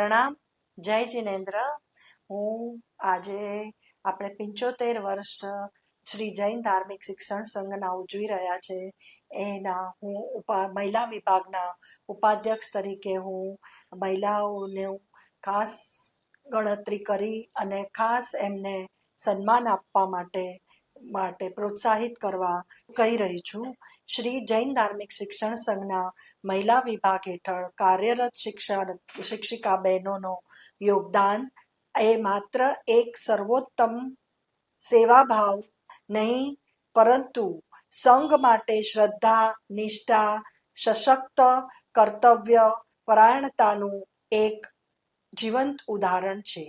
પ્રણામ, જય જિનેન્દ્ર. હું આજે આપણે 75 વર્ષ શ્રી જૈન ધાર્મિક શિક્ષણ સંઘના ઉજવી રહ્યા છે એના હું મહિલા વિભાગના ઉપાધ્યક્ષ તરીકે હું મહિલાઓને ખાસ ગણતરી કરી અને ખાસ એમને સન્માન આપવા માટે પ્રોત્સાહિત કરવા કહી રહી છું. શ્રી જૈન ધાર્મિક શિક્ષણ સંઘના મહિલા વિભાગ હેઠળ કાર્યરત શિક્ષિકા બહેનોનો યોગદાન એ માત્ર એક સર્વોત્તમ સેવાભાવ નહીં, પરંતુ સંઘ માટે શ્રદ્ધા, નિષ્ઠા, સશક્ત કર્તવ્ય પરાયણતાનું એક જીવંત ઉદાહરણ છે.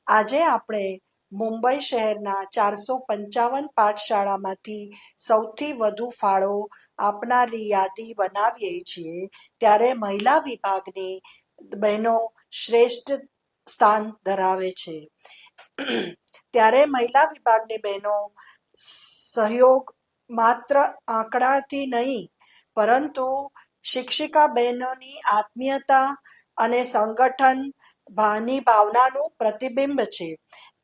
આજે આપણે મુંબઈ શહેરના 455 પાઠશાળામાંથી સૌથી વધુ ફાળો આપનારી યાદી બનાવીએ છીએ, ત્યારે મહિલા વિભાગની બહેનો શ્રેષ્ઠ સ્થાન ધરાવે છે. ત્યારે મહિલા વિભાગની બહેનો સહયોગ માત્ર આંકડાથી નહીં, પરંતુ શિક્ષિકા બહેનોની આત્મીયતા અને સંગઠન ની ભાવનાનું પ્રતિબિંબ છે.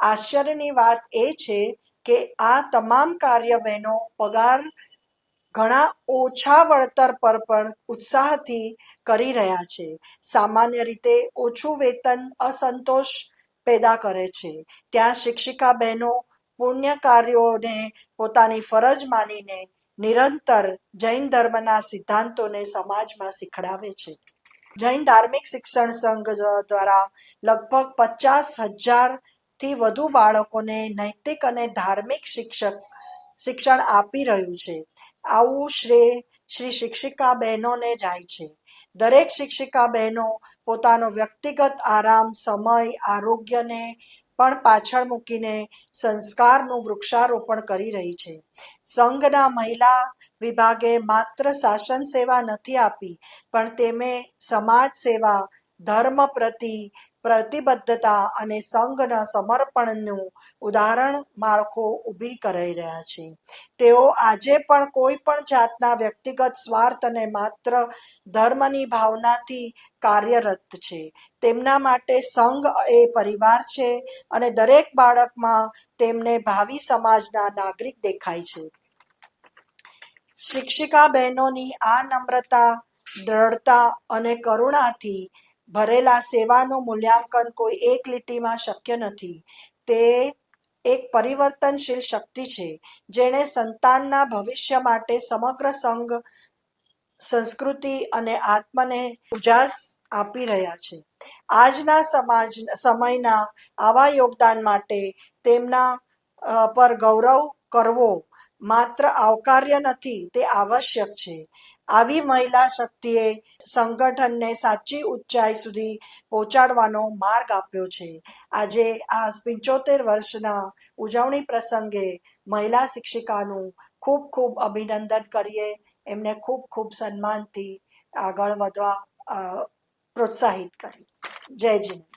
આશ્ચર્યની વાત એ છે કે આ તમામ કાર્ય બહેનો પગાર ઘણા ઓછા વળતર પર પણ ઉત્સાહથી કરી રહ્યા છે. સામાન્ય રીતે ઓછું વેતન અસંતોષ પેદા કરે છે, ત્યાં શિક્ષિકા બહેનો પુણ્ય કાર્યોને પોતાની ફરજ માનીને નિરંતર જૈન ધર્મના સિદ્ધાંતોને સમાજમાં શીખડાવે છે. જૈન ધાર્મિક શિક્ષણ સંઘ દ્વારા લગભગ 50,000થી વધુ બાળકોને નૈતિક અને ધાર્મિક શિક્ષણ આપી રહ્યું છે. આવું શ્રેય શ્રી શિક્ષિકા બહેનોને જાય છે. દરેક શિક્ષિકા બહેનો પોતાનો વ્યક્તિગત આરામ, સમય, આરોગ્યને પણ પાછળ મૂકીને સંસ્કારનું વૃક્ષારોપણ કરી રહી છે. સંઘના મહિલા વિભાગે માત્ર શાસન સેવા નથી આપી, પણ તેમે સમાજ સેવા, ધર્મ પ્રતિ પ્રતિબદ્ધતા અને સંઘના સમર્પણનું ઉદાહરણ માળખું ઊભી કરી રહ્યા છે. તેઓ આજે પણ કોઈ પણ જાતના વ્યક્તિગત સ્વાર્થ અને માત્ર ધર્મની ભાવનાથી કાર્યરત છે. તેમના માટે સંઘ એ પરિવાર છે અને દરેક બાળકમાં તેમને ભાવિ સમાજના નાગરિક દેખાય છે. શિક્ષિકા બહેનોની આ નમ્રતા, દ્રઢતા અને કરુણાથી ભરેલા સેવાનું મૂલ્યાંકન કોઈ એક લીટીમાં શક્ય નથી. તે એક પરિવર્તનશીલ શક્તિ છે, જેણે સંતાનના ભવિષ્ય માટે સમગ્ર સંઘ, સંસ્કૃતિ અને આત્મને ઉજાસ આપી રહ્યા છે. આજના સમયના આવા યોગદાન માટે તેમના પર ગૌરવ કરવો માત્ર આવકાર્ય નથી, તે આવશ્યક છે. આવી મહિલા શક્તિએ સંગઠનને સાચી ઊંચાઈ સુધી પહોંચાડવાનો માર્ગ આપ્યો છે. આજે આ 75 વર્ષના ઉજવણી પ્રસંગે મહિલા શિક્ષિકાનું ખૂબ ખૂબ અભિનંદન કરીએ, એમને ખૂબ ખૂબ સન્માનથી આગળ વધવા પ્રોત્સાહિત કરી. જય જિનેન્દ્ર.